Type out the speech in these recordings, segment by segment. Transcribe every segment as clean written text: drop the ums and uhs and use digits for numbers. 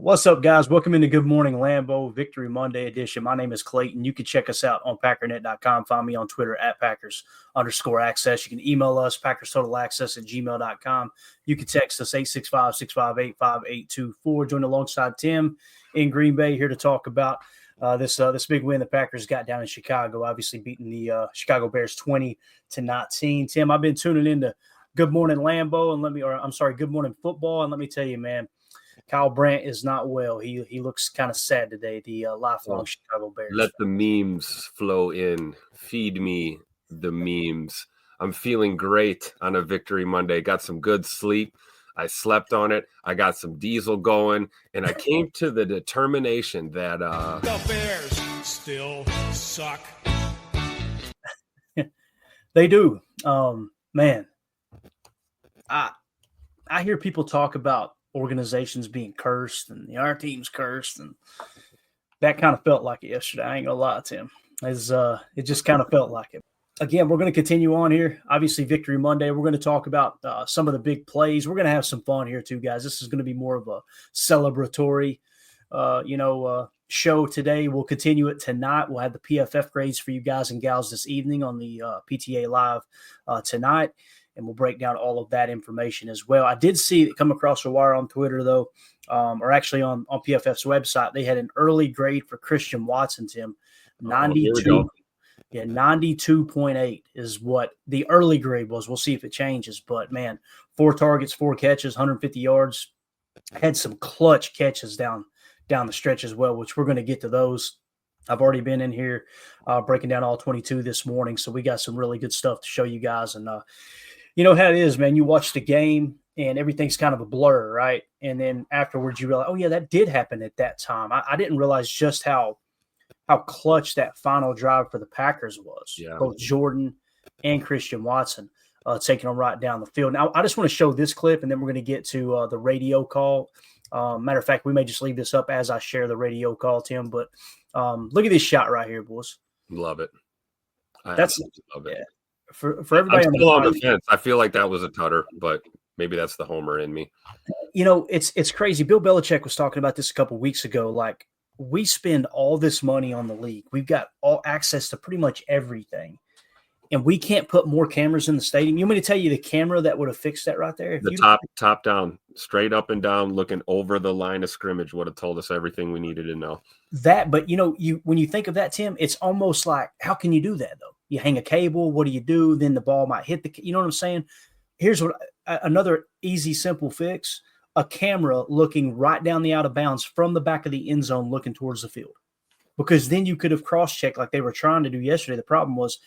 What's up, guys? Welcome into Good Morning Lambeau Victory Monday edition. My name is Clayton. You can check us out on Packernet.com. Find me on Twitter at Packers_access. You can email us, PackersTotalAccess@gmail.com. You can text us 865-658-5824. Join alongside Tim in Green Bay here to talk about this big win the Packers got down in Chicago, obviously beating the Chicago Bears 20-19. Tim, I've been tuning into Good Morning Lambeau Good Morning Football, and let me tell you, man, Kyle Brandt is not well. He looks kind of sad today, the lifelong Chicago Bears. Let the memes flow in. Feed me the memes. I'm feeling great on a Victory Monday. Got some good sleep. I slept on it. I got some diesel going, and I came to the determination that the Bears still suck. They do. Man, I hear people talk about organizations being cursed and our team's cursed, and that kind of felt like it yesterday. I ain't gonna lie, Tim. It just kind of felt like it. Again, we're going to continue on here. Obviously, Victory Monday. We're going to talk about some of the big plays. We're going to have some fun here too, guys. This is going to be more of a celebratory, show today. We'll continue it tonight. We'll have the PFF grades for you guys and gals this evening on the PTA Live tonight. And we'll break down all of that information as well. I did see it come across the wire on Twitter, though, or actually on PFF's website. They had an early grade for Christian Watson, Tim. 92. Yeah, 92.8 is what the early grade was. We'll see if it changes. But, man, 4 targets, 4 catches, 150 yards. Had some clutch catches down the stretch as well, which we're going to get to those. I've already been in here breaking down all 22 this morning, so we got some really good stuff to show you guys. And, you know how it is, man. You watch the game and everything's kind of a blur, right? And then afterwards you realize, oh, yeah, that did happen at that time. I didn't realize just how clutch that final drive for the Packers was. Yeah. Both Jordan and Christian Watson taking them right down the field. Now, I just want to show this clip, and then we're going to get to the radio call. Matter of fact, we may just leave this up as I share the radio call, Tim. But look at this shot right here, boys. Love it. Love it. Yeah. For everybody I'm still on the fence. I feel like that was a tutter, but maybe that's the homer in me. You know, it's crazy. Bill Belichick was talking about this a couple of weeks ago. Like, we spend all this money on the league. We've got all access to pretty much everything, and we can't put more cameras in the stadium. You want me to tell you the camera that would have fixed that right there? Top down, straight up and down, looking over the line of scrimmage would have told us everything we needed to know. But when you think of that, Tim, it's almost like, how can you do that though? You hang a cable. What do? Then the ball might hit you know what I'm saying? Here's another easy, simple fix: a camera looking right down the out of bounds from the back of the end zone, looking towards the field. Because then you could have cross-checked like they were trying to do yesterday. The problem was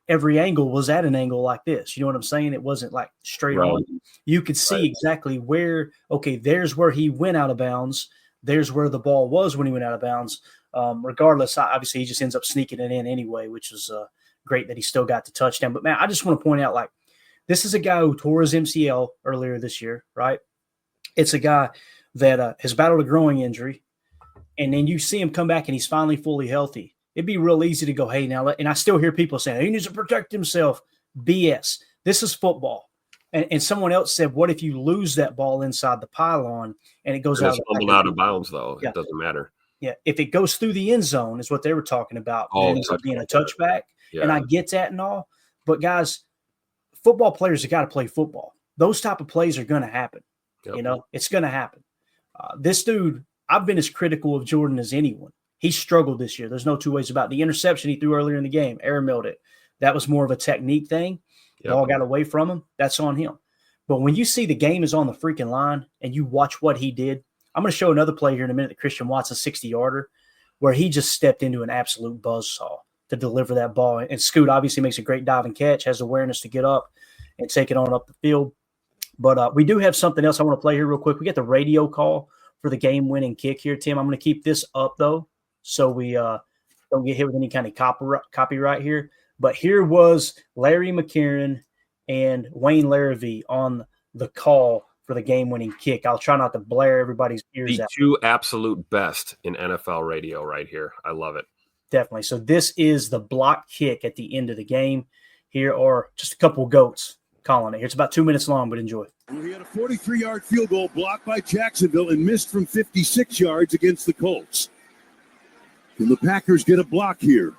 every angle was at an angle like this. You know what I'm saying? It wasn't like straight on. You could see exactly where, okay, there's where he went out of bounds. There's where the ball was when he went out of bounds. Regardless, obviously, he just ends up sneaking it in anyway, which is great that he still got the touchdown. But, man, I just want to point out, like, this is a guy who tore his MCL earlier this year, right? It's a guy that has battled a growing injury, and then you see him come back and he's finally fully healthy. It'd be real easy to go, hey, now, and I still hear people saying, he needs to protect himself. BS. This is football. And someone else said, what if you lose that ball inside the pylon and it goes out of bounds, though? Yeah. It doesn't matter. Yeah, if it goes through the end zone is what they were talking about. It ends up being a touchback. Yeah. And I get that and all. But, guys, football players have got to play football. Those type of plays are going to happen. Yep. You know, it's going to happen. This dude, I've been as critical of Jordan as anyone. He struggled this year. There's no two ways about it. The interception he threw earlier in the game, air milled it. That was more of a technique thing. Yep. Ball got away from him. That's on him. But when you see the game is on the freaking line and you watch what he did, I'm going to show another play here in a minute, the Christian Watson 60-yarder, where he just stepped into an absolute buzzsaw to deliver that ball. And Scoot obviously makes a great diving catch, has awareness to get up and take it on up the field. But we do have something else I want to play here real quick. We get the radio call for the game-winning kick here, Tim. I'm going to keep this up, though, so we don't get hit with any kind of copyright here. But here was Larry McCarron and Wayne Larrivee on the call for the game-winning kick. I'll try not to blare everybody's ears out. The two absolute best in NFL radio right here. I love it. Definitely. So this is the block kick at the end of the game. Here are just a couple of goats calling it here. It's about 2 minutes long, but enjoy. Well, he had a 43-yard field goal blocked by Jacksonville and missed from 56 yards against the Colts. Can the Packers get a block here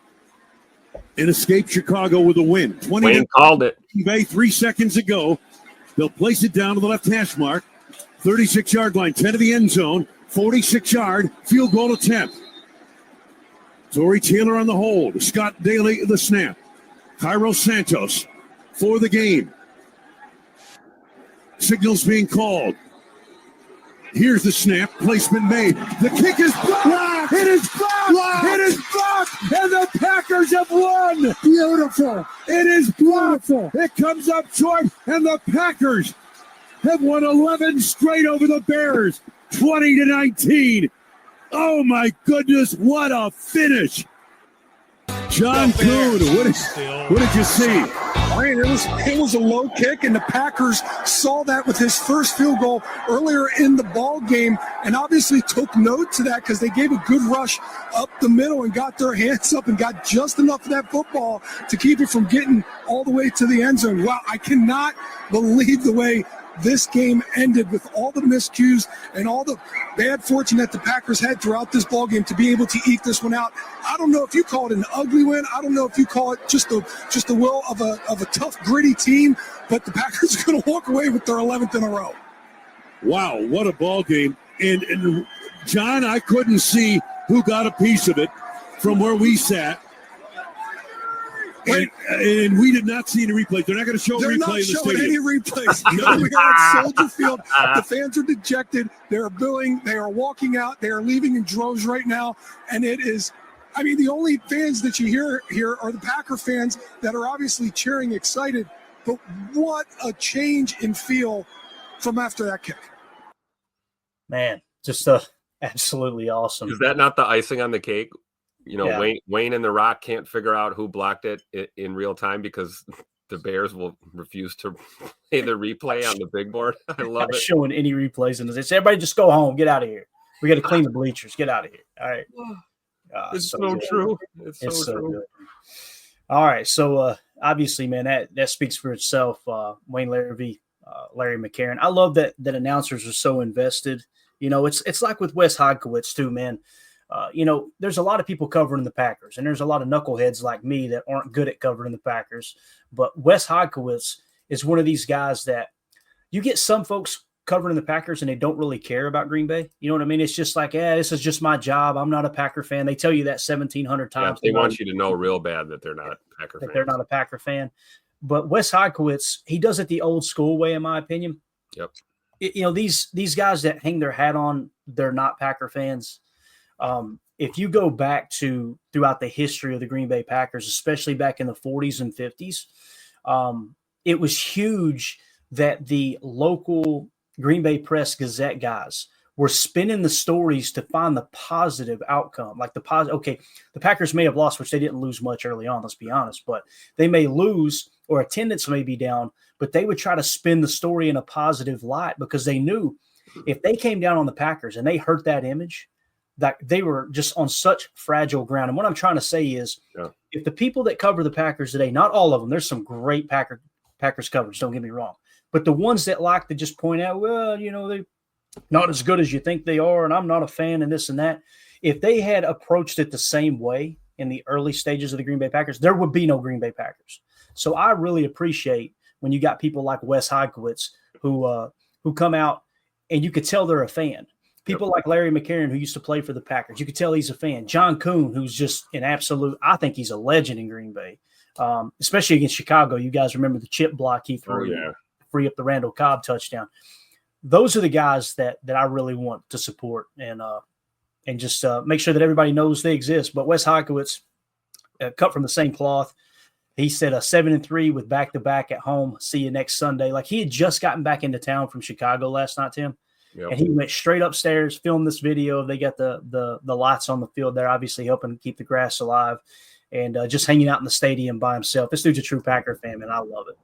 and escape Chicago with a win? Wayne called it. Bay 3 seconds ago. They'll place it down to the left hash mark. 36-yard line, 10 to the end zone. 46-yard field goal attempt. Torrey Taylor on the hold. Scott Daly the snap. Cairo Santos for the game. Signals being called. Here's the snap. Placement made. The kick is blocked. It is blocked. It is blocked. And the Packers have won. Beautiful. It is blocked. It comes up short. And the Packers have won 11 straight over the Bears. 20-19. Oh, my goodness. What a finish. John Kuhn, what did you see? Ryan, it was a low kick, and the Packers saw that with his first field goal earlier in the ball game, and obviously took note to that because they gave a good rush up the middle and got their hands up and got just enough of that football to keep it from getting all the way to the end zone. Wow, I cannot believe the way this game ended with all the miscues and all the bad fortune that the Packers had throughout this ball game to be able to eke this one out. I don't know if you call it an ugly win. I don't know if you call it just the will of a tough, gritty team, but the Packers are going to walk away with their 11th in a row. Wow, what a ball game. And John, I couldn't see who got a piece of it from where we sat. And we did not see any replays. They're not going to show a replay in the stadium. They're not showing any replays. No, we are at Soldier Field. The fans are dejected. They are booing. They are walking out. They are leaving in droves right now. And it is, I mean, the only fans that you hear here are the Packer fans that are obviously cheering excited. But what a change in feel from after that kick. Man, just absolutely awesome. Is that not the icing on the cake? You know, Yeah. Wayne and The Rock can't figure out who blocked it in real time because the Bears will refuse to play the replay on the big board. I love Not it. showing any replays in this. It's everybody just go home. Get out of here. We got to clean the bleachers. Get out of here. All right. It's so good. true. It's so true. good. All right. So obviously, man, that speaks for itself. Wayne Larrivee, Larry McCarron. I love that announcers are so invested. You know, it's like with Wes Hodkiewicz too, man. You know, there's a lot of people covering the Packers, and there's a lot of knuckleheads like me that aren't good at covering the Packers. But Wes Hodkiewicz is one of these guys that you get some folks covering the Packers and they don't really care about Green Bay. You know what I mean? It's just like, this is just my job. I'm not a Packer fan. They tell you that 1,700 times. Yeah, they want you to know real bad that they're not Packer fans. They're not a Packer fan. But Wes Hodkiewicz, he does it the old school way, in my opinion. Yep. You know, these guys that hang their hat on, they're not Packer fans. If you go back to throughout the history of the Green Bay Packers, especially back in the 40s and 50s, it was huge that the local Green Bay Press Gazette guys were spinning the stories to find the positive outcome. Like the Packers may have lost, which they didn't lose much early on, let's be honest, but they may lose or attendance may be down, but they would try to spin the story in a positive light because they knew if they came down on the Packers and they hurt that image, that they were just on such fragile ground. And what I'm trying to say is if the people that cover the Packers today, not all of them, there's some great Packers coverage, don't get me wrong, but the ones that like to just point out, well, you know, they're not as good as you think they are, and I'm not a fan and this and that. If they had approached it the same way in the early stages of the Green Bay Packers, there would be no Green Bay Packers. So I really appreciate when you got people like Wes Hodkiewicz who come out and you could tell they're a fan. People like Larry McCarron, who used to play for the Packers, you could tell he's a fan. John Kuhn, who's just an absolute, I think he's a legend in Green Bay, especially against Chicago. You guys remember the chip block he threw to free up the Randall Cobb touchdown. Those are the guys that I really want to support and just make sure that everybody knows they exist. But Wes Hodkiewicz, cut from the same cloth, he said 7-3 with back-to-back at home. See you next Sunday. Like he had just gotten back into town from Chicago last night, Tim. Yep. And he went straight upstairs, filmed this video. They got the lights on the field there, obviously helping keep the grass alive, and just hanging out in the stadium by himself. This dude's a true Packer fan, and I love it.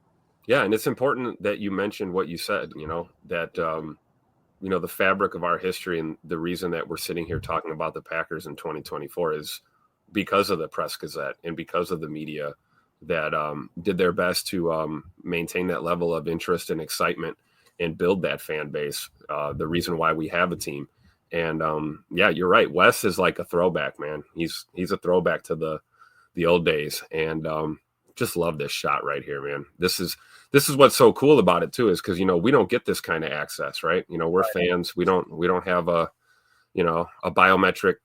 Yeah, and it's important that you mentioned what you said, you know, that, you know, the fabric of our history and the reason that we're sitting here talking about the Packers in 2024 is because of the Press Gazette and because of the media that did their best to maintain that level of interest and excitement and build that fan base. The reason why we have a team. And yeah, you're right. Wes is like a throwback, man. He's a throwback to the old days. And just love this shot right here, man. This is what's so cool about it too, is because, we don't get this kind of access, right? We're fans. We don't have a biometric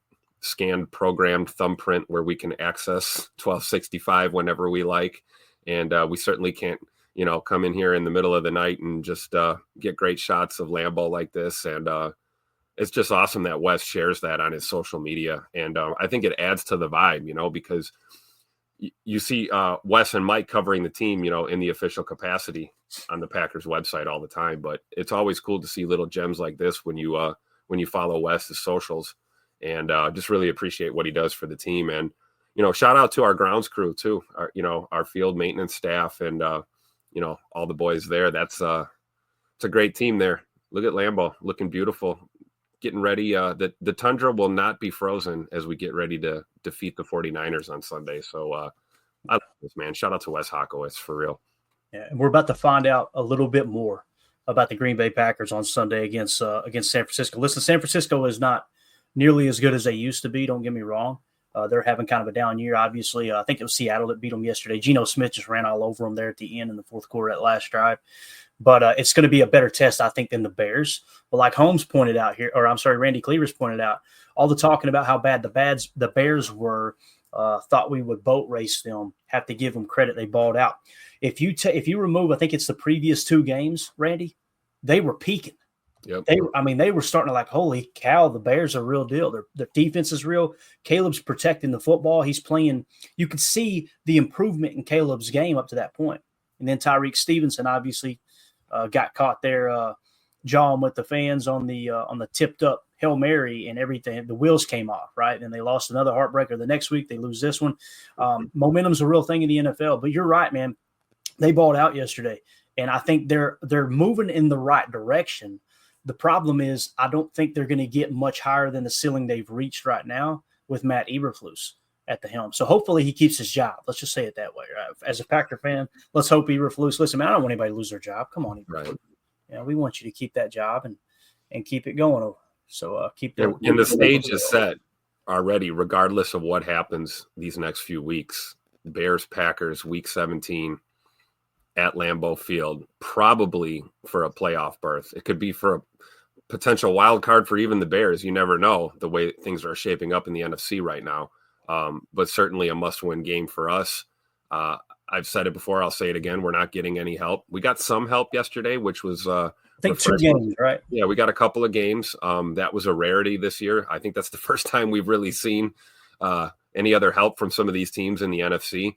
scanned programmed thumbprint where we can access 1265 whenever we like. And we certainly can't, come in here in the middle of the night and just get great shots of Lambeau like this. And it's just awesome that Wes shares that on his social media. And I think it adds to the vibe, because you see Wes and Mike covering the team, in the official capacity on the Packers website all the time. But it's always cool to see little gems like this when you follow Wes's socials, and just really appreciate what he does for the team. And, shout out to our grounds crew too, our field maintenance staff and, all the boys there. It's a great team there. Look at Lambeau looking beautiful, getting ready. The tundra will not be frozen as we get ready to defeat the 49ers on Sunday. So I love this, man. Shout out to Wes Hockowitz for real. Yeah, and we're about to find out a little bit more about the Green Bay Packers on Sunday against San Francisco. Listen, San Francisco is not nearly as good as they used to be. Don't get me wrong. They're having kind of a down year, obviously. I think it was Seattle that beat them yesterday. Geno Smith just ran all over them there at the end in the fourth quarter at last drive. But it's going to be a better test, I think, than the Bears. But like Randy Cleavers pointed out, all the talking about how bad the Bears were, thought we would boat race them, have to give them credit. They balled out. If you remove, I think it's the previous two games, Randy, they were peaking. Yep. They were starting to like, holy cow, the Bears are a real deal. Their defense is real. Caleb's protecting the football. He's playing. You could see the improvement in Caleb's game up to that point. And then Tyreek Stevenson obviously got caught there jawing with the fans on the tipped up Hail Mary and everything. The wheels came off, right? And they lost another heartbreaker the next week. They lose this one. Momentum's a real thing in the NFL. But you're right, man. They balled out yesterday. And I think they're moving in the right direction. The problem is I don't think they're going to get much higher than the ceiling they've reached right now with Matt Eberflus at the helm. So hopefully he keeps his job. Let's just say it that way. Right? As a Packer fan, let's hope Eberflus. Listen, man, I don't want anybody to lose their job. Come on, Eberflus. Right. We want you to keep that job and keep it going. So keep that. And the stage is set already, regardless of what happens these next few weeks. Bears, Packers, Week 17 at Lambeau Field, probably for a playoff berth. It could be for a potential wild card for even the Bears. You never know the way things are shaping up in the NFC right now. But certainly a must-win game for us. I've said it before. I'll say it again. We're not getting any help. We got some help yesterday, which was I think 2 games, right? Yeah, we got a couple of games. That was a rarity this year. I think that's the first time we've really seen any other help from some of these teams in the NFC.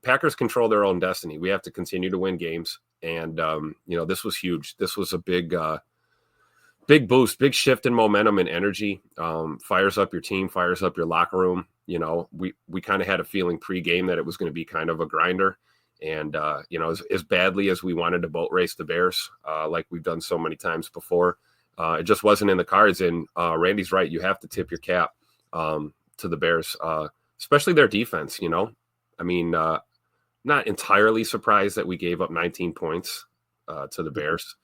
Packers control their own destiny. We have to continue to win games. And, this was huge. This was a big boost, big shift in momentum and energy. Fires up your team, fires up your locker room. We kind of had a feeling pre-game that it was going to be kind of a grinder. And, as badly as we wanted to boat race the Bears, like we've done so many times before, it just wasn't in the cards. And Randy's right. You have to tip your cap to the Bears, especially their defense, not entirely surprised that we gave up 19 points to the Bears.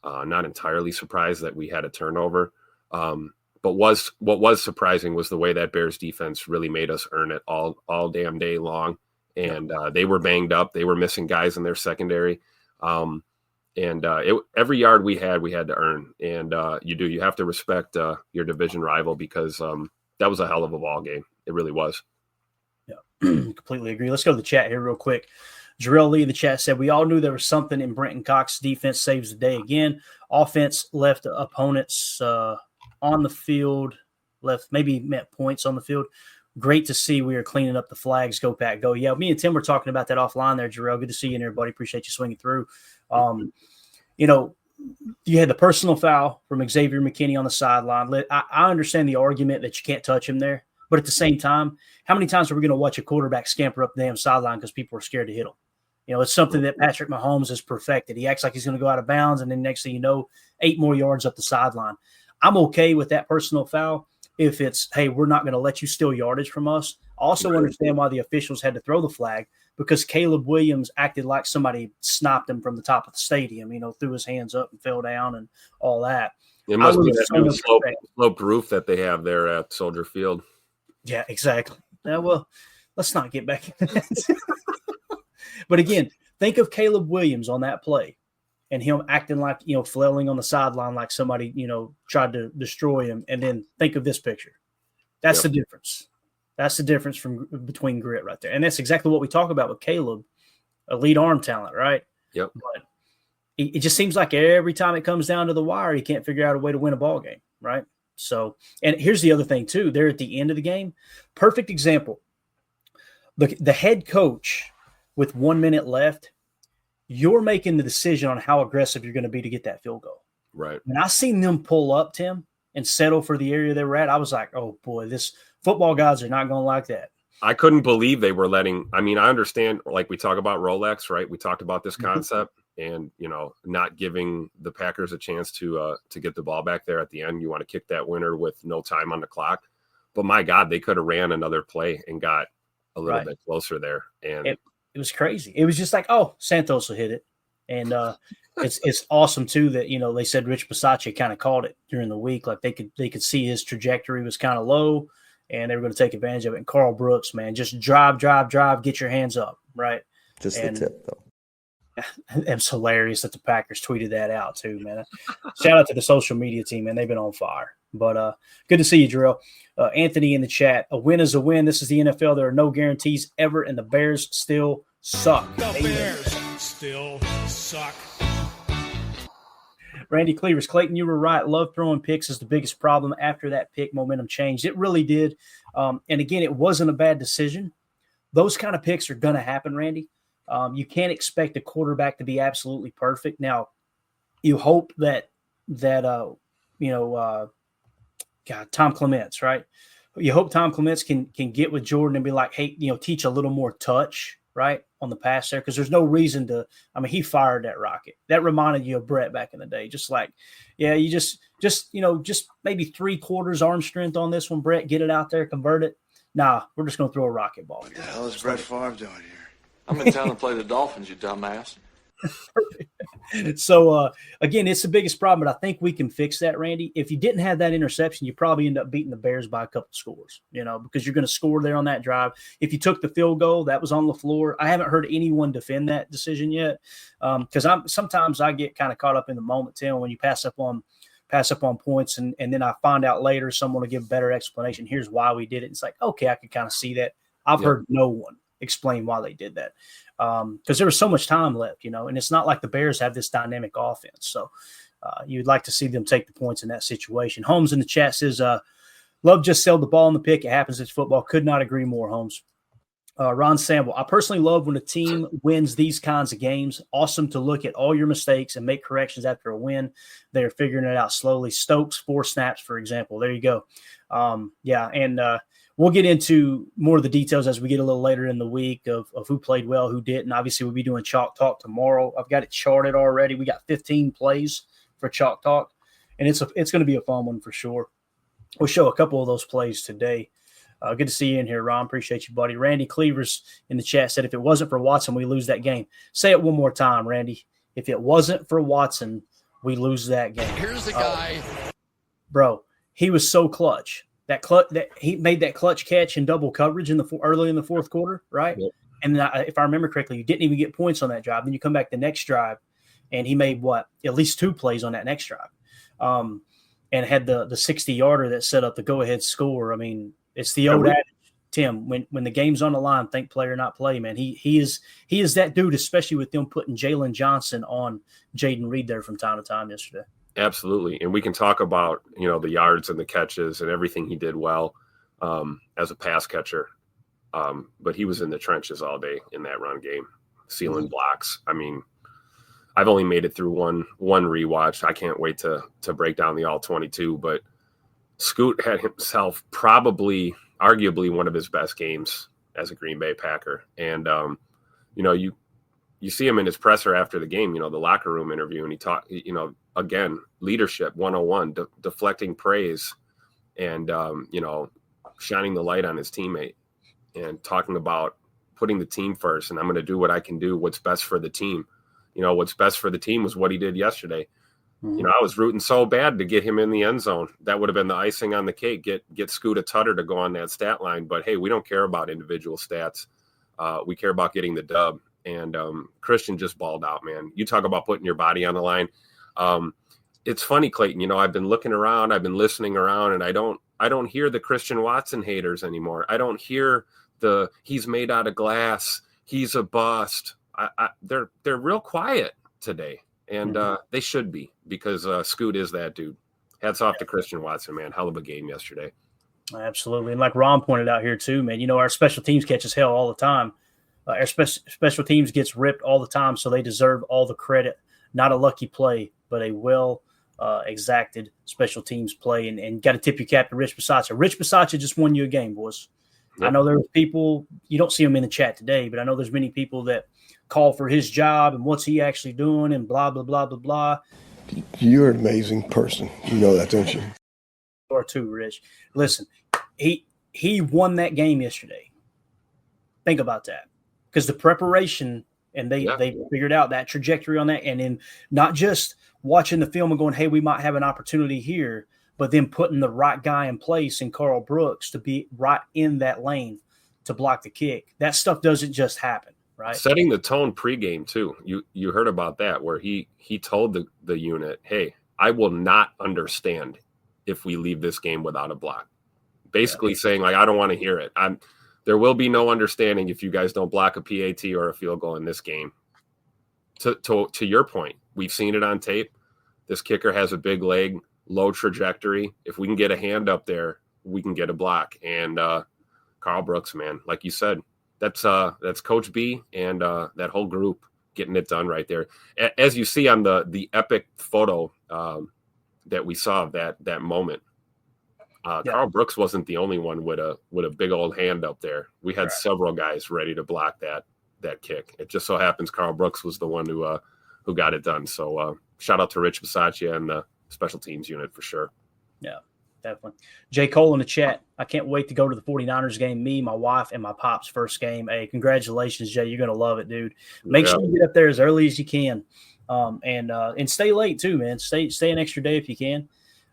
Not entirely surprised that we had a turnover. But what was surprising was the way that Bears defense really made us earn it all damn day long. And they were banged up. They were missing guys in their secondary. Every yard we had to earn. And you have to respect your division rival because that was a hell of a ball game. It really was. Yeah, completely agree. Let's go to the chat here real quick. Jarrell Lee in the chat said, we all knew there was something in Brenton Cox's defense saves the day again. Offense left opponents on the field, maybe met points on the field. Great to see we are cleaning up the flags. Go, Pack, go. Yeah, me and Tim were talking about that offline there, Jarrell. Good to see you in there, buddy. Appreciate you swinging through. You had the personal foul from Xavier McKinney on the sideline. I understand the argument that you can't touch him there. But at the same time, how many times are we going to watch a quarterback scamper up the damn sideline because people are scared to hit him? It's something that Patrick Mahomes has perfected. He acts like he's going to go out of bounds, and then next thing you know, 8 more yards up the sideline. I'm okay with that personal foul if it's, hey, we're not going to let you steal yardage from us. I also understand why the officials had to throw the flag because Caleb Williams acted like somebody snapped him from the top of the stadium, threw his hands up and fell down and all that. It must be that new sloped roof that they have there at Soldier Field. Yeah, exactly. Well, let's not get back into that. But again, think of Caleb Williams on that play and him acting like, flailing on the sideline like somebody, tried to destroy him. And then think of this picture. That's the difference. That's the difference between grit right there. And that's exactly what we talk about with Caleb, elite arm talent, right? Yep. But it just seems like every time it comes down to the wire, he can't figure out a way to win a ball game, right? So, and here's the other thing too. They're at the end of the game. Perfect example. The head coach with 1 minute left, you're making the decision on how aggressive you're going to be to get that field goal. Right. When I seen them pull up, Tim, and settle for the area they were at, I was like, oh boy, this football guys are not going to like that. I couldn't believe they were letting – I mean, I understand, like we talk about Rolex, right? We talked about this concept and, not giving the Packers a chance to get the ball back there at the end. You want to kick that winner with no time on the clock. But, my God, they could have ran another play and got a little bit closer there. And it was crazy. It was just like, oh, Santos will hit it. And it's awesome, too, that, they said Rich Bisaccia kind of called it during the week. Like they could see his trajectory was kind of low. And they were going to take advantage of it. And Carl Brooks, man, just drive, get your hands up, right? The tip, though. It's hilarious that the Packers tweeted that out, too, man. Shout out to the social media team, man. They've been on fire. But good to see you, Drill. Anthony in the chat. A win is a win. This is the NFL. There are no guarantees ever, and the Bears still suck. The Bears still suck. Randy Cleavers, Clayton, you were right. Love throwing picks is the biggest problem. After that pick, momentum changed. It really did. And again, it wasn't a bad decision. Those kind of picks are going to happen, Randy. You can't expect a quarterback to be absolutely perfect. Now, you hope that Tom Clements, right? You hope Tom Clements can get with Jordan and be like, hey, teach a little more touch, right, on the pass there, because there's no reason to. I mean, he fired that rocket. That reminded you of Brett back in the day. Just like, yeah, you just maybe 3/4 arm strength on this one, Brett. Get it out there, convert it. Nah, we're just gonna throw a rocket ball. What the hell is Brett Favre doing here? I'm in town to play the Dolphins, you dumbass. So, again, it's the biggest problem, but I think we can fix that, Randy. If you didn't have that interception, you probably end up beating the Bears by a couple scores, because you're going to score there on that drive. If you took the field goal, that was on the floor. I haven't heard anyone defend that decision yet, because sometimes I get kind of caught up in the moment, Tim, when you pass up on points, and then I find out later someone will give a better explanation. Here's why we did it. It's like, okay, I could kind of see that. I've heard no one explain why they did that. Because there was so much time left, and it's not like the Bears have this dynamic offense. So you'd like to see them take the points in that situation. Holmes in the chat says, love just sell the ball in the pick. It happens. It's football. Could not agree more, Holmes. Ron Samble, I personally love when a team wins these kinds of games. Awesome to look at all your mistakes and make corrections after a win. They're figuring it out slowly. Stokes, 4 snaps, for example. There you go. We'll get into more of the details as we get a little later in the week of who played well, who didn't. Obviously, we'll be doing Chalk Talk tomorrow. I've got it charted already. We got 15 plays for Chalk Talk, and it's going to be a fun one for sure. We'll show a couple of those plays today. Good to see you in here, Ron. Appreciate you, buddy. Randy Cleavers in the chat said, if it wasn't for Watson, we lose that game. Say it one more time, Randy. If it wasn't for Watson, we lose that game. Here's the guy. Bro, he was so clutch. That he made that clutch catch in double coverage early in the fourth quarter, right? Yep. And if I remember correctly, you didn't even get points on that drive. Then you come back the next drive, and he made at least 2 plays on that next drive, and had the 60-yarder that set up the go-ahead score. I mean, it's the old adage, Tim. When the game's on the line, think player, not play, man. He is that dude, especially with them putting Jalen Johnson on Jaden Reed there from time to time yesterday. Absolutely. And we can talk about, the yards and the catches and everything he did well as a pass catcher. But he was in the trenches all day in that run game, sealing blocks. I mean, I've only made it through one rewatch. I can't wait to break down the all 22, but Scoot had himself arguably one of his best games as a Green Bay Packer. And, you see him in his presser after the game, the locker room interview, and he talked, again, leadership 101, deflecting praise and, shining the light on his teammate and talking about putting the team first, and I'm going to do what I can do, what's best for the team. What's best for the team was what he did yesterday. Mm-hmm. I was rooting so bad to get him in the end zone. That would have been the icing on the cake. Get Scoot a Tutter to go on that stat line. But hey, we don't care about individual stats. We care about getting the dub. And Christian just balled out, man. You talk about putting your body on the line. It's funny, Clayton. I've been looking around, I've been listening around, and I don't hear the Christian Watson haters anymore. I don't hear the he's made out of glass, he's a bust. They're real quiet today. And they should be, because Scoot is that dude. Hats off to Christian Watson, man. Hell of a game yesterday. Absolutely. And like Ron pointed out here too, man, our special teams catches hell all the time. Our special teams gets ripped all the time, so they deserve all the credit. Not a lucky play, but a well exacted special teams play. And got to tip your cap to Rich Bisaccia. Rich Bisaccia just won you a game, boys. Yep. I know there's people, you don't see them in the chat today, but I know there's many people that call for his job and what's he actually doing and blah, blah, blah, blah, blah. You're an amazing person. You know that, don't you? Or two, Rich. Listen, he won that game yesterday. Think about that. Because the preparation, and they figured out that trajectory on that, and then not just watching the film and going, hey, we might have an opportunity here, but then putting the right guy in place in Carl Brooks to be right in that lane to block the kick. That stuff doesn't just happen. Right. Setting the tone pregame too. You heard about that, where he told the unit, hey, I will not understand if we leave this game without a block. Basically saying, like, I don't want to hear it. There will be no understanding if you guys don't block a PAT or a field goal in this game. To your point, we've seen it on tape. This kicker has a big leg, low trajectory. If we can get a hand up there, we can get a block. And Carl Brooks, man, like you said, that's Coach B and that whole group getting it done right there. As you see on the epic photo that we saw of that moment, Carl Brooks wasn't the only one with a big old hand up there. We had several guys ready to block that kick. It just so happens Carl Brooks was the one who got it done. So shout out to Rich Bisaccia and the special teams unit for sure. Yeah. Definitely. J. Cole in the chat. I can't wait to go to the 49ers game. Me, my wife, and my pop's first game. Hey, congratulations, Jay. You're going to love it, dude. Make sure you get up there as early as you can. And stay late too, man. Stay an extra day if you can.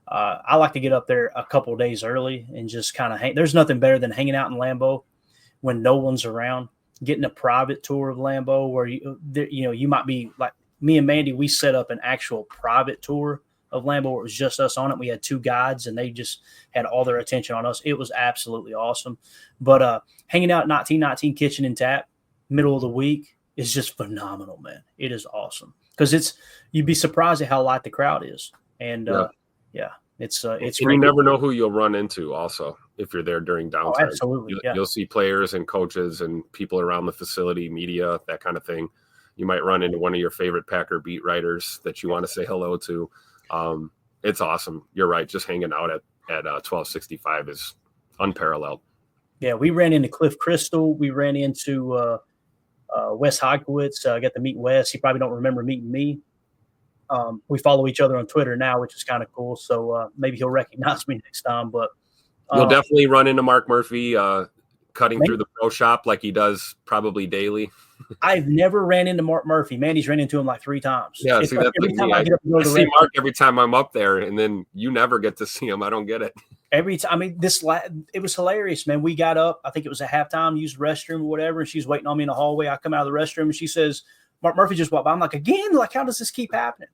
I like to get up there a couple of days early and just kind of hang. There's nothing better than hanging out in Lambeau when no one's around, getting a private tour of Lambeau where you might be like me and Mandy, we set up an actual private tour of Lambeau where it was just us on it. We had two guides and they just had all their attention on us. It was absolutely awesome. But hanging out at 1919 Kitchen and Tap, middle of the week, is just phenomenal, man. It is awesome. Because you'd be surprised at how light the crowd is. And it's and you never know who you'll run into also if you're there during downtime. Oh, absolutely. You'll see players and coaches and people around the facility, media, that kind of thing. You might run into one of your favorite Packer beat writers that you want to say hello to. It's awesome. You're right. Just hanging out at 1265 is unparalleled. Yeah, we ran into Cliff Crystal. We ran into Wes Hodkowitz. I got to meet Wes. He probably don't remember meeting me. We follow each other on Twitter now, which is kind of cool. So maybe he'll recognize me next time. But you'll definitely run into Mark Murphy cutting through the pro shop like he does probably daily. I've never ran into Mark Murphy. Mandy's ran into him like 3 times. Yeah, see, that's every time I get up and go to the see Mark every time I'm up there, and then you never get to see him. I don't get it. Every time, I mean, it was hilarious, man. We got up, I think it was a halftime, used the restroom or whatever, and she's waiting on me in the hallway. I come out of the restroom, and she says, Mark Murphy just walked by. I'm like, again? Like, how does this keep happening?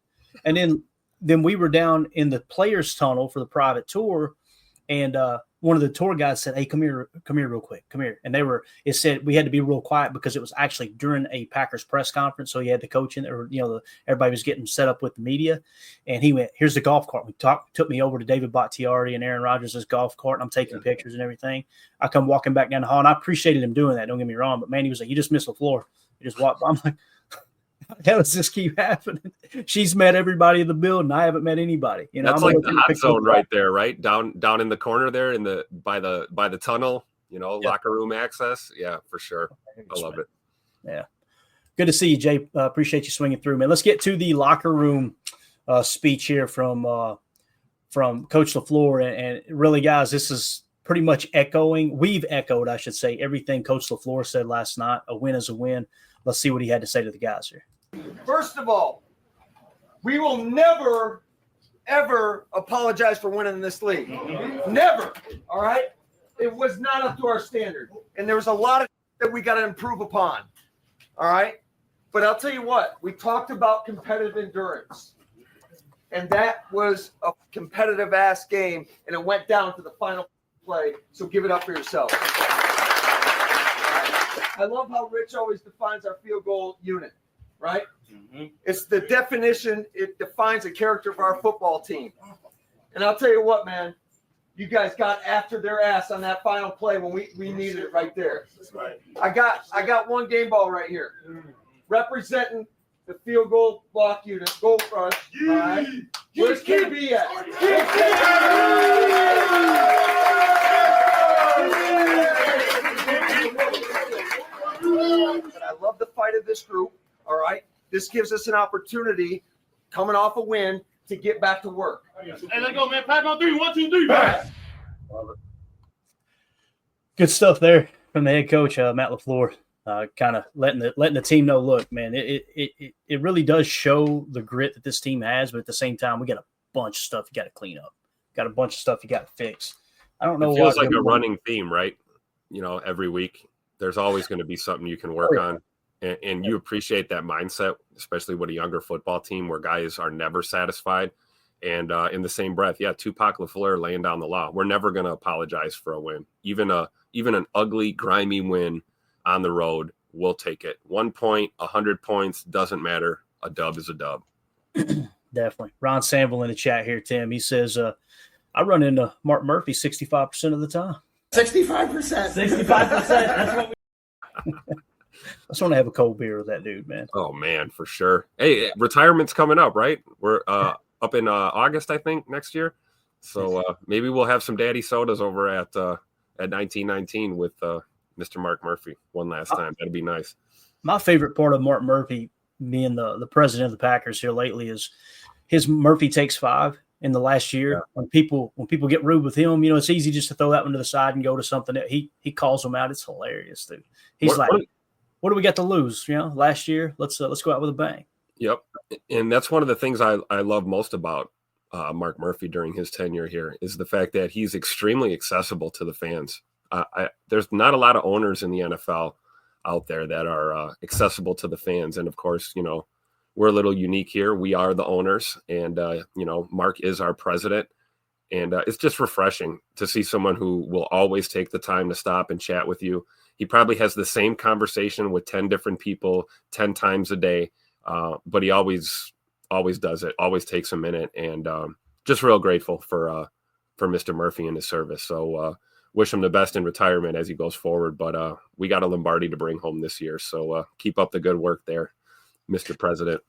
And then we were down in the players' tunnel for the private tour, and one of the tour guys said, hey, come here real quick. Come here. And it said we had to be real quiet because it was actually during a Packers press conference. So you had the coach in there, everybody was getting set up with the media. And he went, here's the golf cart. Took me over to David Bakhtiari and Aaron Rodgers' golf cart. And I'm taking pictures and everything. I come walking back down the hall, and I appreciated him doing that. Don't get me wrong. But man, he was like, you just missed the floor. You just walked by. I'm like, how does this keep happening? She's met everybody in the building. I haven't met anybody. That's like the hot zone right there, right? Down in the corner there by the tunnel, locker room access. Yeah, for sure. I love it. Yeah. Good to see you, Jay. Appreciate you swinging through, man. Let's get to the locker room speech here from Coach LaFleur. And really, guys, this is pretty much we've echoed, I should say, everything Coach LaFleur said last night. A win is a win. Let's see what he had to say to the guys here. First of all, we will never, ever apologize for winning this league. Never. All right? It was not up to our standard. And there was a lot of that we got to improve upon. All right? But I'll tell you what, we talked about competitive endurance. And that was a competitive-ass game, and it went down to the final play, so give it up for yourself. I love how Rich always defines our field goal unit, right? Mm-hmm. It's the definition. It defines the character of our football team. And I'll tell you what, man, you guys got after their ass on that final play when we needed it right there. That's right. I got one game ball right here, representing the field goal block unit, goal front. All right. Where's KB at? And I love the fight of this group. All right. This gives us an opportunity, coming off a win, to get back to work. Hey, let's go, man. Pack on 3. 1, 2, 3. Pass. Good stuff there from the head coach, Matt LaFleur. Kind of letting the team know, look, man, it really does show the grit that this team has, but at the same time, we got a bunch of stuff you got to clean up. Got a bunch of stuff you got to fix. I don't know. It feels like a running theme, right? Every week there's always going to be something you can work on, and you appreciate that mindset, especially with a younger football team where guys are never satisfied. And in the same breath, Tupac LaFleur laying down the law. We're never going to apologize for a win, even an ugly, grimy win on the road. We'll take it. 1 point, 100 points, doesn't matter. A dub is a dub. Definitely. Ron Sample in the chat here, Tim. He says, I run into Mark Murphy 65% of the time. 65%. 65%. That's what I just want to have a cold beer with that dude, man. Oh, man, for sure. Hey, retirement's coming up, right? We're up in August, I think, next year. So maybe we'll have some daddy sodas over at 1919 with Mr. Mark Murphy one last time. That'd be nice. My favorite part of Mark Murphy being the president of the Packers here lately is his Murphy Takes 5 in the last year. Yeah. When people get rude with him, it's easy just to throw that one to the side and go to something that he calls them out. It's hilarious, dude. He's what do we got to lose? Last year, let's go out with a bang. Yep. And that's one of the things I love most about Mark Murphy during his tenure here is the fact that he's extremely accessible to the fans. There's not a lot of owners in the NFL out there that are accessible to the fans. And of course, we're a little unique here. We are the owners, and Mark is our president. And it's just refreshing to see someone who will always take the time to stop and chat with you. He probably has the same conversation with 10 different people 10 times a day, but he always does it, always takes a minute, and just real grateful for Mr. Murphy and his service. So wish him the best in retirement as he goes forward. But we got a Lombardi to bring home this year, so keep up the good work there, Mr. President.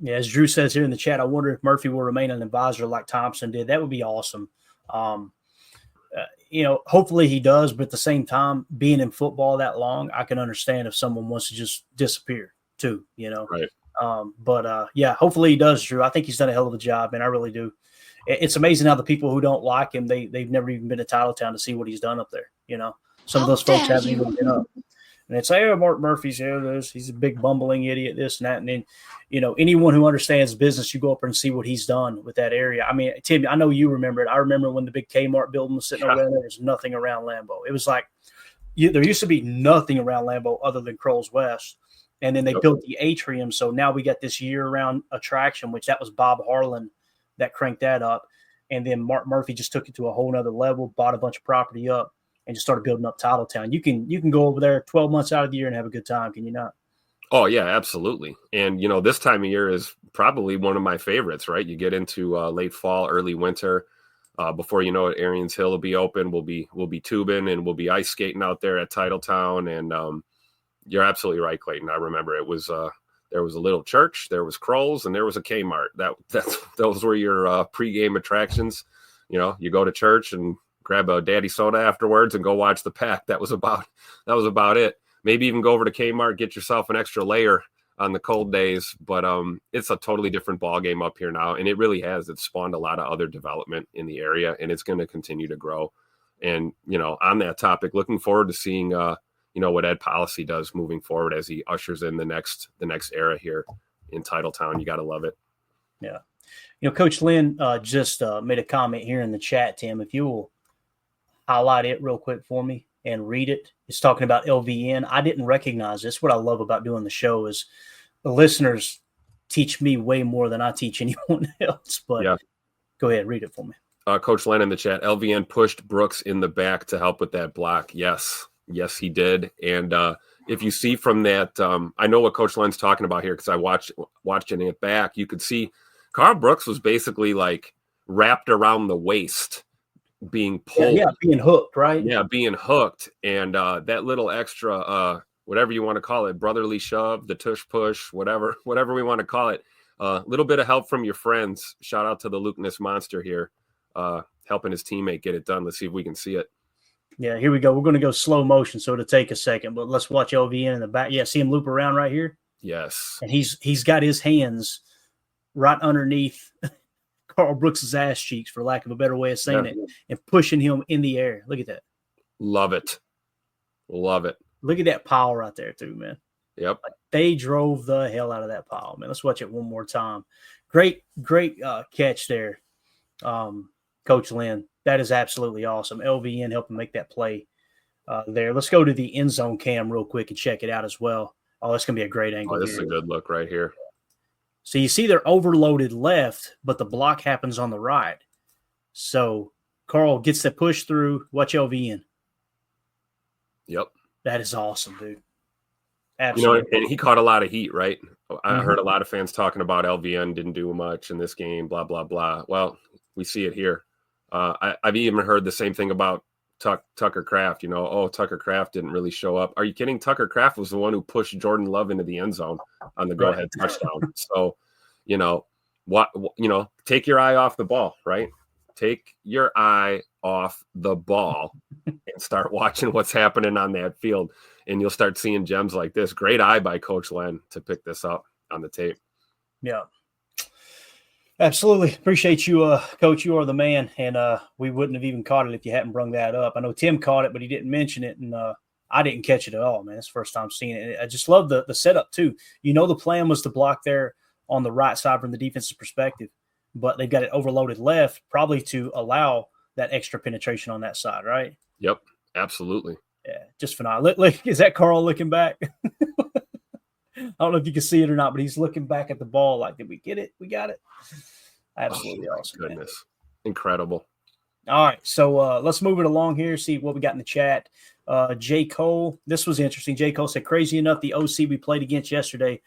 Yeah, as Drew says here in the chat, I wonder if Murphy will remain an advisor like Thompson did. That would be awesome. Hopefully he does, but at the same time, being in football that long, I can understand if someone wants to just disappear too, Right. Hopefully he does, Drew. I think he's done a hell of a job, man. I really do. It's amazing how the people who don't like him, they've never even been to Titletown to see what he's done up there. Some of those folks haven't even been up. And it's Mark Murphy's here. He's a big bumbling idiot, this and that. And then, anyone who understands business, you go up there and see what he's done with that area. I mean, Tim, I know you remember it. I remember when the big Kmart building was sitting over there. There was nothing around Lambeau. It was like there used to be nothing around Lambeau other than Kroll's West. And then they built the atrium. So now we got this year-round attraction, which that was Bob Harlan that cranked that up. And then Mark Murphy just took it to a whole nother level, bought a bunch of property up, and just started building up Titletown. You can go over there 12 months out of the year and have a good time, can you not? Oh, yeah, absolutely. And, this time of year is probably one of my favorites, right? You get into late fall, early winter. Before you know it, Arians Hill will be open. We'll be tubing and we'll be ice skating out there at Titletown. And you're absolutely right, Clayton. I remember it was there was a little church, there was Kroll's, and there was a Kmart. Those were your pregame attractions. You go to church and grab a daddy soda afterwards and go watch the Pack. That was about it. Maybe even go over to Kmart, get yourself an extra layer on the cold days. But it's a totally different ball game up here now, and it really has. It's spawned a lot of other development in the area, and it's going to continue to grow. And, on that topic, looking forward to seeing, what Ed Policy does moving forward as he ushers in the next era here in Titletown. You got to love it. Yeah. Coach Lynn just made a comment here in the chat, Tim. If you will highlight it real quick for me and read it. It's talking about LVN. I didn't recognize this. What I love about doing the show is the listeners teach me way more than I teach anyone else. But yeah. Go ahead, read it for me. Coach Len in the chat, LVN pushed Brooks in the back to help with that block. Yes, he did. And if you see from that, I know what Coach Len's talking about here because I watching it back. You could see Carl Brooks was basically like wrapped around the waist, being pulled. Yeah, being hooked, right? Yeah, being hooked. And that little extra, whatever you want to call it, brotherly shove, the tush push, whatever we want to call it. A little bit of help from your friends. Shout out to the Luke Ness Monster here, helping his teammate get it done. Let's see if we can see it. Yeah, here we go. We're going to go slow motion, so it'll take a second. But let's watch LVN in the back. Yeah, see him loop around right here? Yes. And he's got his hands right underneath Carl Brooks' ass cheeks, for lack of a better way of saying it, and pushing him in the air. Look at that. Love it. Love it. Look at that pile right there, too, man. Yep. Like, they drove the hell out of that pile, man. Let's watch it one more time. Great catch there, Coach Lynn. That is absolutely awesome. LVN helping make that play there. Let's go to the end zone cam real quick and check it out as well. Oh, that's going to be a great angle. Oh, this is a good look right here. So you see they're overloaded left, but the block happens on the right. So Carl gets the push through. Watch LVN. Yep. That is awesome, dude. Absolutely. And he caught a lot of heat, right? I heard a lot of fans talking about LVN didn't do much in this game, blah, blah, blah. Well, we see it here. I've even heard the same thing about Tucker Kraft. Tucker Kraft didn't really show up. Are you kidding? Tucker Kraft was the one who pushed Jordan Love into the end zone on the go-ahead touchdown. So, take your eye off the ball, right? Take your eye off the ball and start watching what's happening on that field. And you'll start seeing gems like this. Great eye by Coach Len to pick this up on the tape. Yeah. Absolutely. Appreciate you, Coach. You are the man. And we wouldn't have even caught it if you hadn't brung that up. I know Tim caught it, but he didn't mention it. And I didn't catch it at all, man. It's the first time seeing it. I just love the setup, too. The plan was to block there on the right side from the defensive perspective, but they've got it overloaded left, probably to allow that extra penetration on that side, right? Yep, absolutely. Yeah, just phenomenal. Look, is that Carl looking back? I don't know if you can see it or not, but he's looking back at the ball like, did we get it? We got it. Absolutely awesome. Goodness. Man. Incredible. All right, so let's move it along here, see what we got in the chat. J. Cole, this was interesting. J. Cole said, crazy enough, the OC we played against yesterday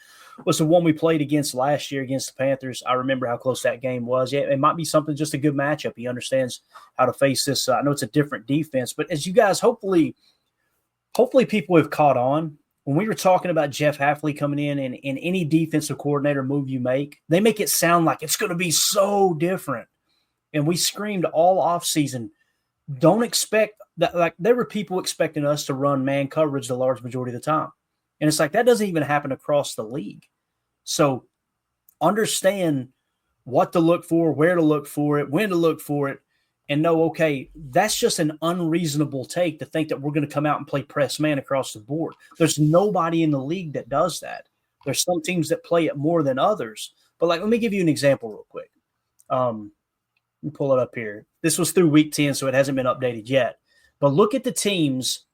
was the one we played against last year against the Panthers. I remember how close that game was. Yeah, it might be something, just a good matchup. He understands how to face this. I know it's a different defense, but as you guys hopefully people have caught on, when we were talking about Jeff Hafley coming in and any defensive coordinator move you make, they make it sound like it's going to be so different. And we screamed all offseason, don't expect that. Like, there were people expecting us to run man coverage the large majority of the time. And it's like, that doesn't even happen across the league. So understand what to look for, where to look for it, when to look for it, and know, okay, that's just an unreasonable take to think that we're going to come out and play press man across the board. There's nobody in the league that does that. There's some teams that play it more than others. But let me give you an example real quick. Let me pull it up here. This was through week 10, so it hasn't been updated yet. But look at the teams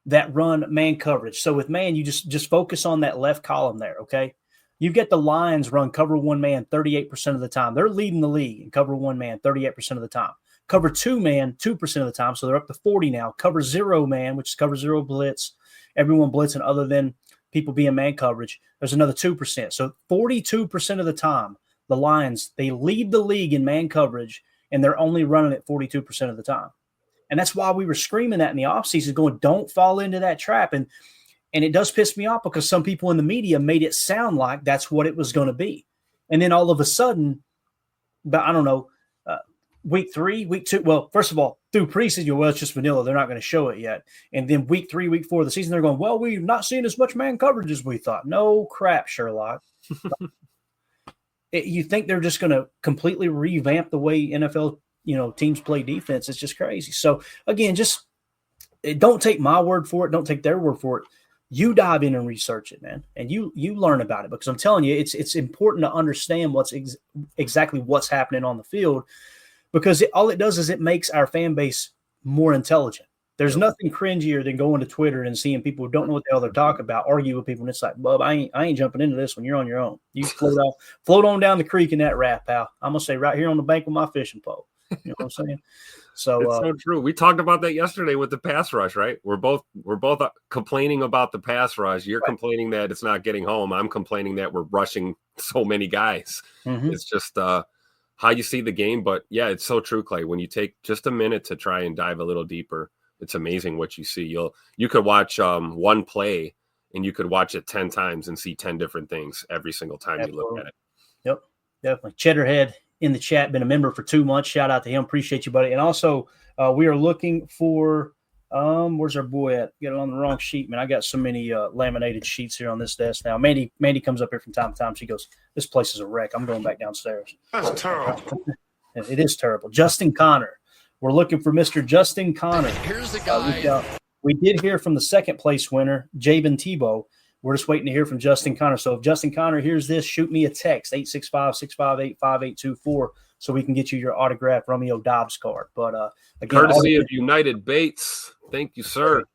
that run man coverage. So with man, you just focus on that left column there, okay? You've got the Lions run cover one man 38% of the time. They're leading the league in cover one man 38% of the time. Cover two man 2% of the time, so they're up to 40 now. Cover zero man, which is cover zero blitz, everyone blitzing other than people being man coverage, there's another 2%. So 42% of the time, the Lions, they lead the league in man coverage, and they're only running it 42% of the time. And that's why we were screaming that in the offseason, going, don't fall into that trap. And it does piss me off because some people in the media made it sound like that's what it was going to be. And then all of a sudden, but I don't know, week 3, week 2, well, first of all, through preseason, well, it's just vanilla. They're not going to show it yet. And then week 3, week 4 of the season, they're going, well, we've not seen as much man coverage as we thought. No crap, Sherlock. You think they're just going to completely revamp the way NFL teams play defense. It's just crazy. So again, just don't take my word for it. Don't take their word for it. You dive in and research it, man, and you learn about it, because I'm telling you, it's important to understand exactly what's happening on the field, because all it does is it makes our fan base more intelligent. There's nothing cringier than going to Twitter and seeing people who don't know what the hell they're talking about argue with people, and it's like, Bub, I ain't jumping into this when you're on your own. You float on down the creek in that raft, pal. I'm gonna say right here on the bank with my fishing pole. You know what I'm saying? So it's so true. We talked about that yesterday with the pass rush, right? We're both complaining about the pass rush. You're complaining that it's not getting home. I'm complaining that we're rushing so many guys. Mm-hmm. It's just how you see the game. But yeah, it's so true, Clay. When you take just a minute to try and dive a little deeper, it's amazing what you see. You could watch one play and you could watch it 10 times and see 10 different things every single time you look at it. Yep, definitely. Cheddarhead in the chat, been a member for 2 months. Shout out to him. Appreciate you, buddy. And also, we are looking for where's our boy at? Get it on the wrong sheet, man. I got so many laminated sheets here on this desk now. Mandy comes up here from time to time. She goes, "This place is a wreck. I'm going back downstairs." That's terrible. It is terrible. Justin Connor. We're looking for Mr. Justin Connor. Here's the guy. We did hear from the second place winner, Jabin Tebow. We're just waiting to hear from Justin Connor. So if Justin Connor hears this, shoot me a text, 865-658-5824, so we can get you your autographed Romeo Dobbs card. But again, courtesy of United Baits. Thank you, sir.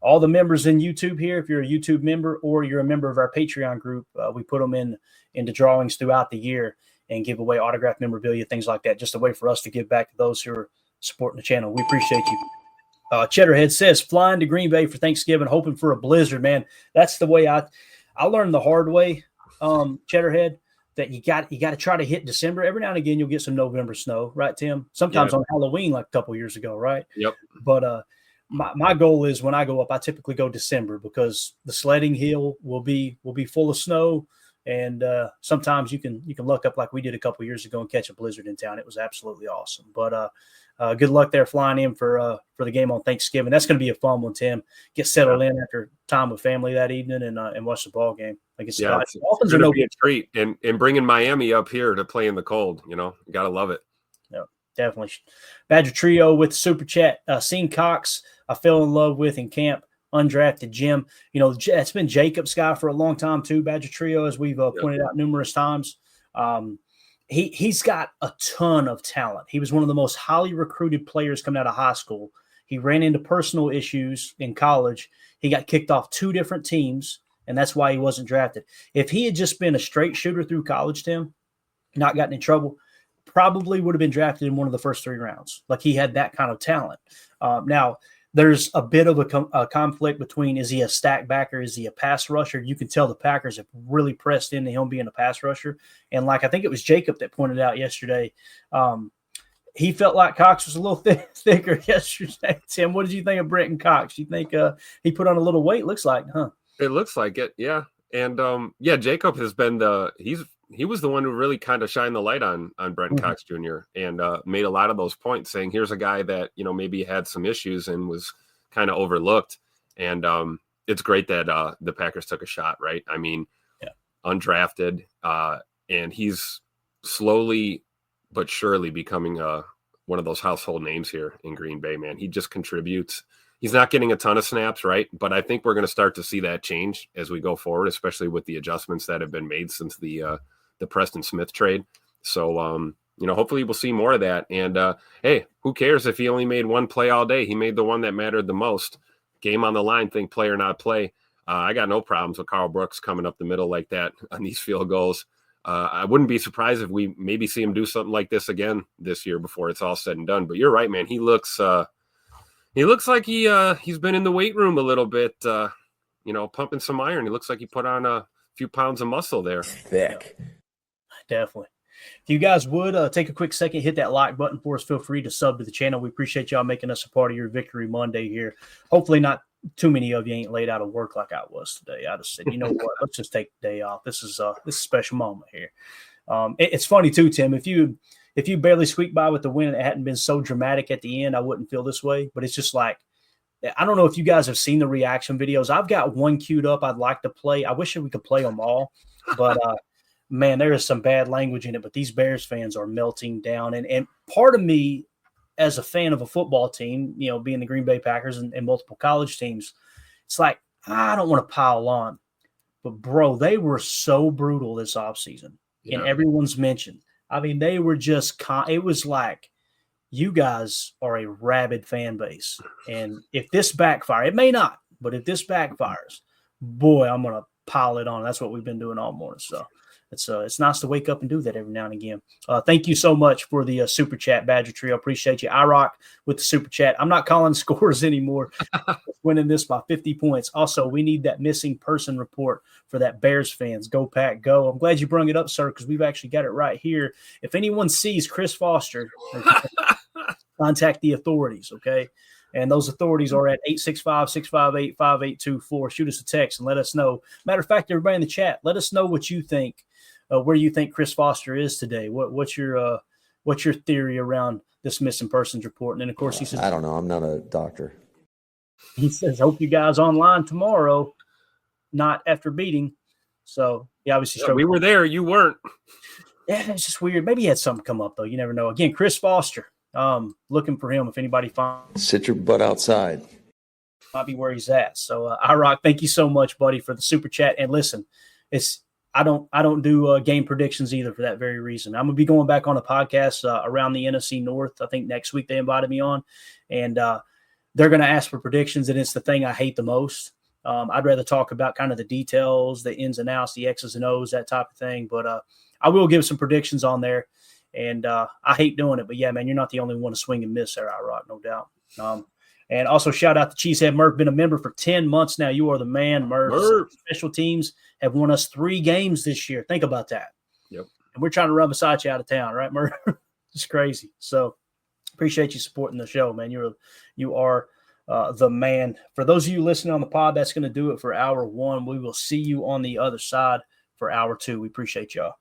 All the members in YouTube here, if you're a YouTube member or you're a member of our Patreon group, we put them into drawings throughout the year and give away autographed memorabilia, things like that, just a way for us to give back to those who are supporting the channel. We appreciate you. Cheddarhead says, flying to Green Bay for Thanksgiving, hoping for a blizzard, man. That's the way I learned the hard way, Cheddarhead, that you got to try to hit December. Every now and again, you'll get some November snow, right, Tim? Sometimes on Halloween, like a couple years ago, right? Yep. But my goal is when I go up, I typically go December, because the sledding hill will be full of snow. And sometimes you can luck up like we did a couple years ago and catch a blizzard in town. It was absolutely awesome. But good luck there flying in for the game on Thanksgiving. That's going to be a fun one, Tim. Get settled in after time with family that evening and watch the ball game. It's going to be a treat. And bringing Miami up here to play in the cold, you got to love it. Yeah, definitely. Badger Trio with Super Chat. Sean Cox, I fell in love with in camp. Undrafted Jim. It's been Jacob's guy for a long time too, Badger Trio, as we've pointed out numerous times. He's got a ton of talent. He was one of the most highly recruited players coming out of high school. He ran into personal issues in college. He got kicked off 2 different teams, and that's why he wasn't drafted. If he had just been a straight shooter through college, Tim, not gotten in trouble, probably would have been drafted in one of the first 3 rounds. Like, he had that kind of talent. Now, there's a bit of a conflict between, is he a stack backer? Is he a pass rusher? You can tell the Packers have really pressed into him being a pass rusher. And I think it was Jacob that pointed out yesterday, he felt like Cox was a little thicker yesterday. Tim, what did you think of Brenton Cox? You think he put on a little weight? Looks like, huh? It looks like it, yeah. And Jacob has been he was the one who really kind of shined the light on Brenton Cox Jr. and made a lot of those points, saying here's a guy that maybe had some issues and was kind of overlooked. And it's great that the Packers took a shot, right? I mean, undrafted, and he's slowly but surely becoming one of those household names here in Green Bay, man. He just contributes. He's not getting a ton of snaps, right? But I think we're going to start to see that change as we go forward, especially with the adjustments that have been made since the Preston Smith trade. So, hopefully we'll see more of that. And, hey, who cares if he only made one play all day? He made the one that mattered the most. Game on the line, think play or not play. I got no problems with Carl Brooks coming up the middle like that on these field goals. I wouldn't be surprised if we maybe see him do something like this again this year before it's all said and done. But you're right, man. He looks like he's been in the weight room a little bit, pumping some iron. He looks like he put on a few pounds of muscle there. Thick. Definitely. If you guys would take a quick second, hit that like button for us. Feel free to sub to the channel. We appreciate y'all making us a part of your Victory Monday here. Hopefully not too many of you ain't laid out of work like I was today. I just said, you know what, let's just take the day off. This is a special moment here. It's funny too, Tim. If you barely squeaked by with the win and it hadn't been so dramatic at the end, I wouldn't feel this way. But it's just like, I don't know if you guys have seen the reaction videos. I've got one queued up I'd like to play. I wish we could play them all, but man, there is some bad language in it, but these Bears fans are melting down. And part of me, as a fan of a football team, being the Green Bay Packers and multiple college teams, it's like, I don't want to pile on. But, bro, they were so brutal this offseason in everyone's mention. I mean, they were just it was like, you guys are a rabid fan base. And if this backfires, it may not, but if this backfires, boy, I'm going to pile it on. That's what we've been doing all morning. So it's nice to wake up and do that every now and again. Thank you so much for the super chat, Badger Trio. Appreciate you. I rock with the super chat. I'm not calling scores anymore. Winning this by 50 points. Also, we need that missing person report for that Bears fans. Go Pack, go. I'm glad you brought it up, sir, because we've actually got it right here. If anyone sees Chris Foster, contact the authorities, okay? And those authorities are at 865-658-5824. Shoot us a text and let us know. Matter of fact, everybody in the chat, let us know what you think, where you think Chris Foster is today. What's your theory around this missing persons report? And then, of course, he says, I don't know. I'm not a doctor. He says, hope you guys online tomorrow, not after beating. So he obviously we were there. You weren't. Yeah, it's just weird. Maybe he had something come up, though. You never know. Again, Chris Foster. Looking for him if anybody finds. Sit your butt outside. Might be where he's at. So, iRock, thank you so much, buddy, for the super chat. And listen, I don't do game predictions either for that very reason. I'm gonna be going back on a podcast around the NFC North. I think next week they invited me on, and they're gonna ask for predictions, and it's the thing I hate the most. I'd rather talk about kind of the details, the ins and outs, the X's and O's, that type of thing. But I will give some predictions on there. And I hate doing it, but yeah, man, you're not the only one to swing and miss there, iRock, no doubt. And also shout out to Cheesehead Murph, been a member for 10 months now. You are the man, Murph. Special teams have won us 3 games this year. Think about that. Yep. And we're trying to run Versace out of town, right, Murph? It's crazy. So appreciate you supporting the show, man. You are the man. For those of you listening on the pod, that's going to do it for hour 1. We will see you on the other side for hour 2. We appreciate y'all.